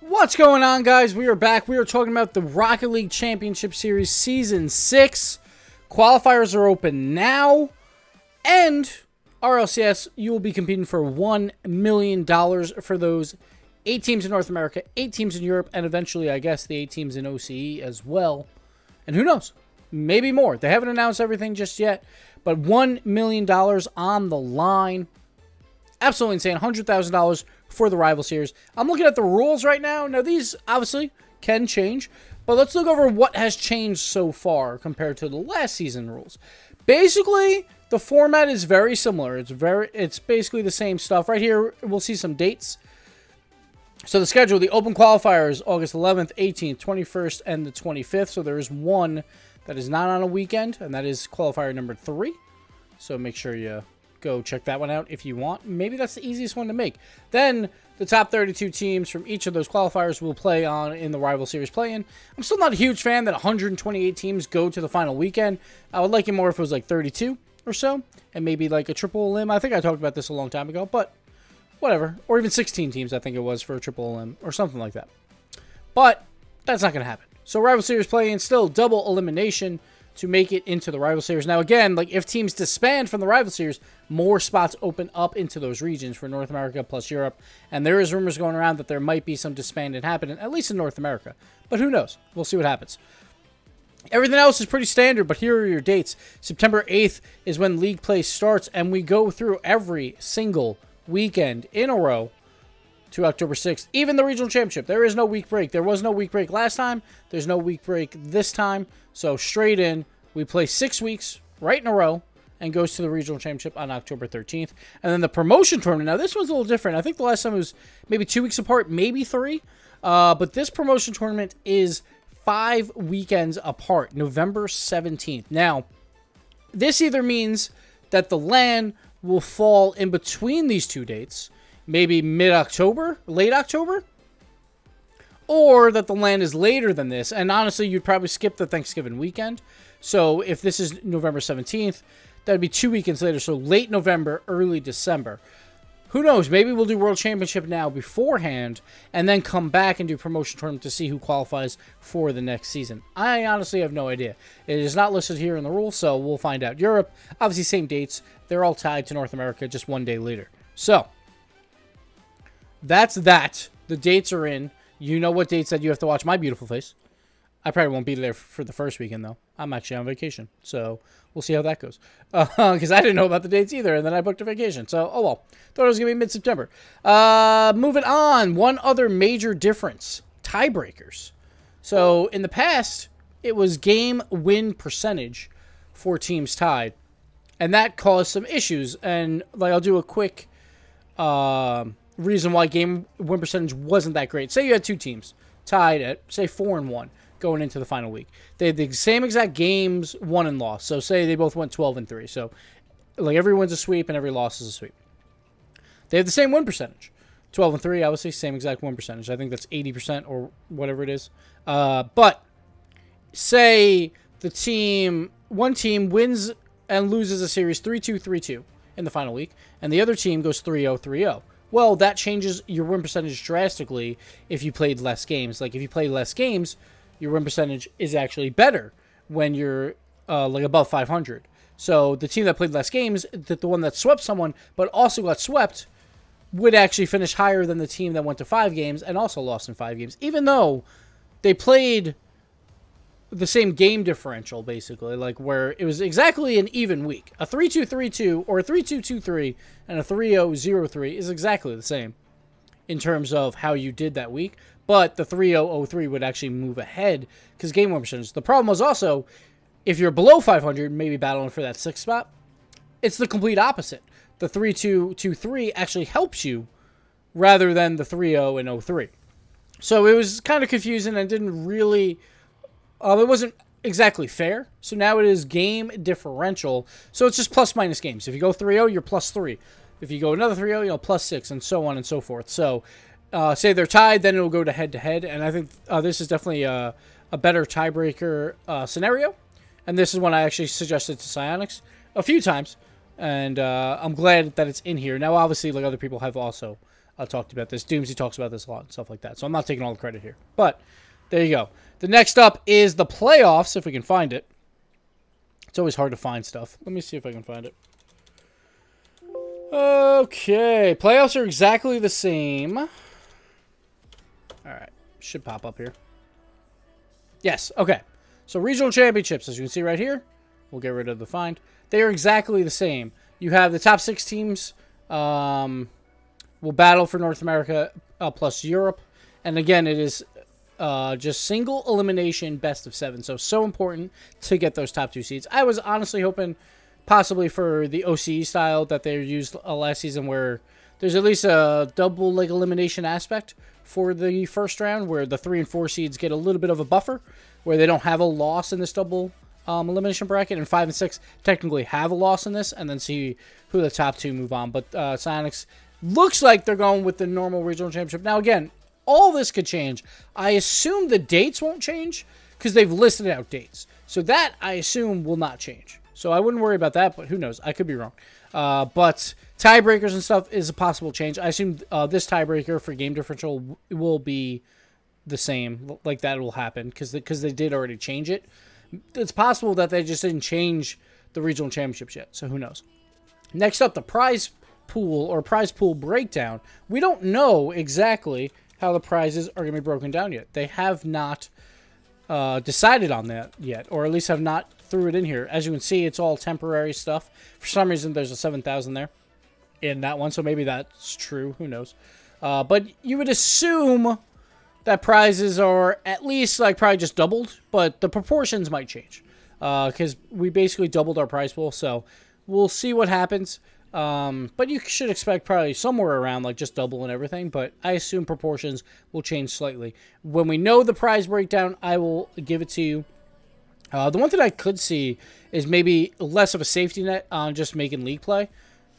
What's going on, guys? We are back. We are talking about the Rocket League Championship Series Season 6. Qualifiers are open now. And RLCS, you will be competing for $1 million for those 8 teams in North America, 8 teams in Europe, and eventually, I guess, the 8 teams in OCE as well. And who knows? Maybe more. They haven't announced everything just yet. But $1 million on the line. Absolutely insane. $100,000 for the Rival Series. I'm looking at the rules right now. Now, these obviously can change. But let's look over what has changed so far compared to the last season rules. Basically, the format is very similar. It's basically the same stuff. Right here, we'll see some dates. So the schedule, the open qualifier is August 11th, 18th, 21st, and the 25th. So there is one that is not on a weekend, and that is qualifier number 3. So make sure you go check that one out if you want. Maybe that's the easiest one to make. Then the top 32 teams from each of those qualifiers will play on in the Rival Series play-in. I'm still not a huge fan that 128 teams go to the final weekend. I would like it more if it was like 32 or so, and maybe like a triple elim. I think I talked about this a long time ago, but whatever. Or even 16 teams, I think it was, for a triple elim or something like that. But that's not going to happen. So Rival Series play-in, still double elimination to make it into the Rival Series. Now, again, like if teams disband from the Rival Series, more spots open up into those regions for North America plus Europe. And there is rumors going around that there might be some disbanding happening, at least in North America. But who knows? We'll see what happens. Everything else is pretty standard, but here are your dates. September 8th is when league play starts, and we go through every single weekend in a row to October 6th. Even the regional championship, there is no week break. There was no week break last time. There's no week break this time. So straight in, we play 6 weeks right in a row and goes to the regional championship on October 13th. And then the promotion tournament. Now, this one's a little different. I think the last time it was maybe 2 weeks apart, maybe 3. But this promotion tournament is 5 weekends apart, November 17th. Now, this either means that the LAN will fall in between these two dates, maybe mid-October, late October, or that the LAN is later than this. And honestly, you'd probably skip the Thanksgiving weekend. So if this is November 17th, that would be 2 weekends later. So late November, early December. Who knows? Maybe we'll do World Championship now beforehand and then come back and do promotion tournament to see who qualifies for the next season. I honestly have no idea. It is not listed here in the rules, so we'll find out. Europe, obviously same dates. They're all tied to North America just 1 day later. So that's that. The dates are in. You know what dates that you have to watch my beautiful face. I probably won't be there for the first weekend, though. I'm actually on vacation, so we'll see how that goes. Because I didn't know about the dates either, and then I booked a vacation. So, oh well. Thought it was going to be mid-September. Moving on. One other major difference. Tiebreakers. So, in the past, it was game win percentage for teams tied. And that caused some issues. And like I'll do a quick reason why game win percentage wasn't that great. Say you had 2 teams tied at, say, 4-1 going into the final week. They had the same exact games, won and lost. So say they both went 12-3. So like every win's a sweep and every loss is a sweep. They have the same win percentage. 12-3, obviously, same exact win percentage. I think that's 80% or whatever it is. But say one team wins and loses a series 3-2, 3-2 in the final week, and the other team goes 3-0, 3-0. Well, that changes your win percentage drastically if you played less games. Like, if you play less games, your win percentage is actually better when you're, like, above 500. So, the team that played less games, the one that swept someone, but also got swept, would actually finish higher than the team that went to 5 games and also lost in 5 games. Even though they played the same game differential, basically, like where it was exactly an even week. A 3-2, 3-2, or a 3-2, 2-3, and a 3-0, 0-3 is exactly the same in terms of how you did that week. But the 3-0, 0-3 would actually move ahead because game win percentage. The problem was also, if you're below 500, maybe battling for that 6th spot, it's the complete opposite. The 3-2, 2-3 actually helps you rather than the 3-0 and 0-3. So it was kind of confusing and didn't really... it wasn't exactly fair. So now it is game differential. So it's just plus minus games. If you go 3-0, you're plus 3. If you go another 3-0, you're plus 6, and so on and so forth. So say they're tied, then it'll go to head-to-head. And I think this is definitely a better tiebreaker scenario. And this is one I actually suggested to Psionics a few times. And I'm glad that it's in here. Now, obviously, like other people have also talked about this. Doomsy talks about this a lot and stuff like that. So I'm not taking all the credit here. But there you go. The next up is the playoffs, if we can find it. It's always hard to find stuff. Let me see if I can find it. Okay. Playoffs are exactly the same. All right. Should pop up here. Yes. Okay. So regional championships, as you can see right here. We'll get rid of the find. They are exactly the same. You have the top 6 teams will battle for North America plus Europe. And again, it is just single elimination best of 7. So important to get those top 2 seeds. I was honestly hoping possibly for the OCE style that they used last season, where there's at least a double leg elimination aspect for the first round, where the 3 and 4 seeds get a little bit of a buffer, where they don't have a loss in this double elimination bracket, and 5 and 6 technically have a loss in this, and then see who the top 2 move on. But Sonics looks like they're going with the normal regional championship. Now again, all this could change. I assume the dates won't change because they've listed out dates. So that, I assume, will not change. So I wouldn't worry about that, but who knows? I could be wrong. But tiebreakers and stuff is a possible change. I assume this tiebreaker for game differential will be the same. Like, that will happen because they did already change it. It's possible that they just didn't change the regional championships yet. So who knows? Next up, the prize pool or prize pool breakdown. We don't know exactly how the prizes are going to be broken down yet. They have not decided on that yet, or at least have not threw it in here. As you can see, it's all temporary stuff. For some reason, there's a 7,000 there in that one, so maybe that's true. Who knows? But you would assume that prizes are at least like probably just doubled, but the proportions might change because we basically doubled our prize pool, so we'll see what happens. But you should expect probably somewhere around like just double and everything, but I assume proportions will change slightly. When we know the prize breakdown, I will give it to you. The one thing I could see is maybe less of a safety net on just making league play,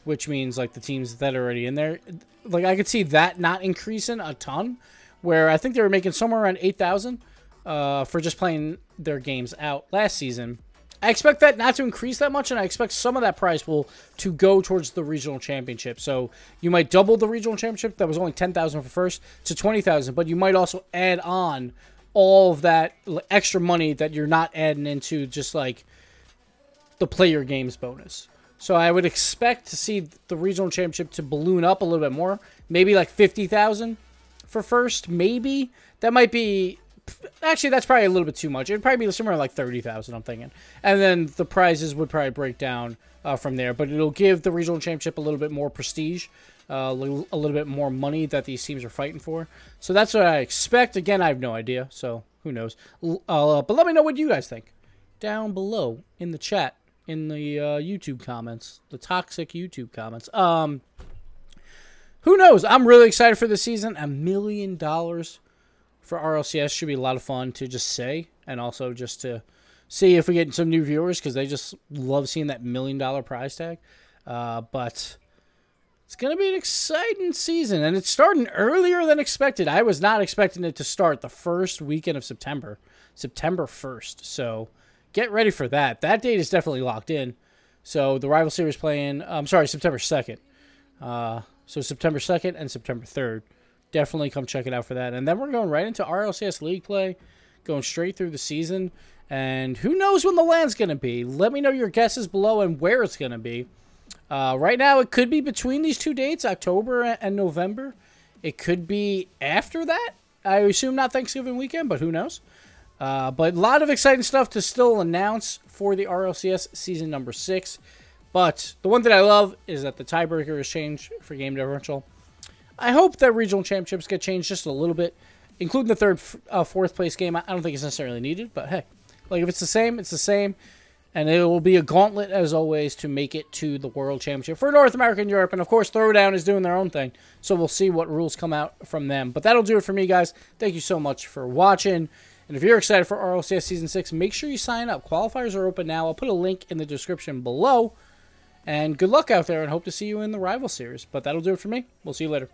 which means like the teams that are already in there. Like I could see that not increasing a ton, where I think they were making somewhere around 8,000 for just playing their games out last season. I expect that not to increase that much, and I expect some of that prize pool to go towards the regional championship. So you might double the regional championship that was only 10,000 for first to 20,000, but you might also add on all of that extra money that you're not adding into just like the player games bonus. So I would expect to see the regional championship to balloon up a little bit more, maybe like 50,000 for first, maybe. That might be, actually that's probably a little bit too much. It'd probably be somewhere like 30,000, I'm thinking. And then the prizes would probably break down from there, but it'll give the regional championship a little bit more prestige, a little bit more money that these teams are fighting for. So that's what I expect. Again, I have no idea, so who knows. But let me know what you guys think down below in the chat, in the YouTube comments, the toxic YouTube comments. Who knows? I'm really excited for this season. $1 million for RLCS should be a lot of fun to just say, and also just to see if we get some new viewers, because they just love seeing that $1 million prize tag. But it's going to be an exciting season, and it's starting earlier than expected. I was not expecting it to start the first weekend of September, September 1st. So get ready for that. That date is definitely locked in. So the Rival Series playing, September 2nd. So September 2nd and September 3rd. Definitely come check it out for that. And then we're going right into RLCS League play, going straight through the season. And who knows when the land's going to be. Let me know your guesses below and where it's going to be. Right now, it could be between these two dates, October and November. It could be after that. I assume not Thanksgiving weekend, but who knows. But a lot of exciting stuff to still announce for the RLCS season number 6. But the one thing I love is that the tiebreaker has changed for game differential. I hope that regional championships get changed just a little bit, including the third, fourth place game. I don't think it's necessarily needed, but hey, like if it's the same, it's the same. And it will be a gauntlet, as always, to make it to the World Championship for North America and Europe. And, of course, Throwdown is doing their own thing. So we'll see what rules come out from them. But that'll do it for me, guys. Thank you so much for watching. And if you're excited for RLCS Season 6, make sure you sign up. Qualifiers are open now. I'll put a link in the description below. And good luck out there, and hope to see you in the Rival Series. But that'll do it for me. We'll see you later.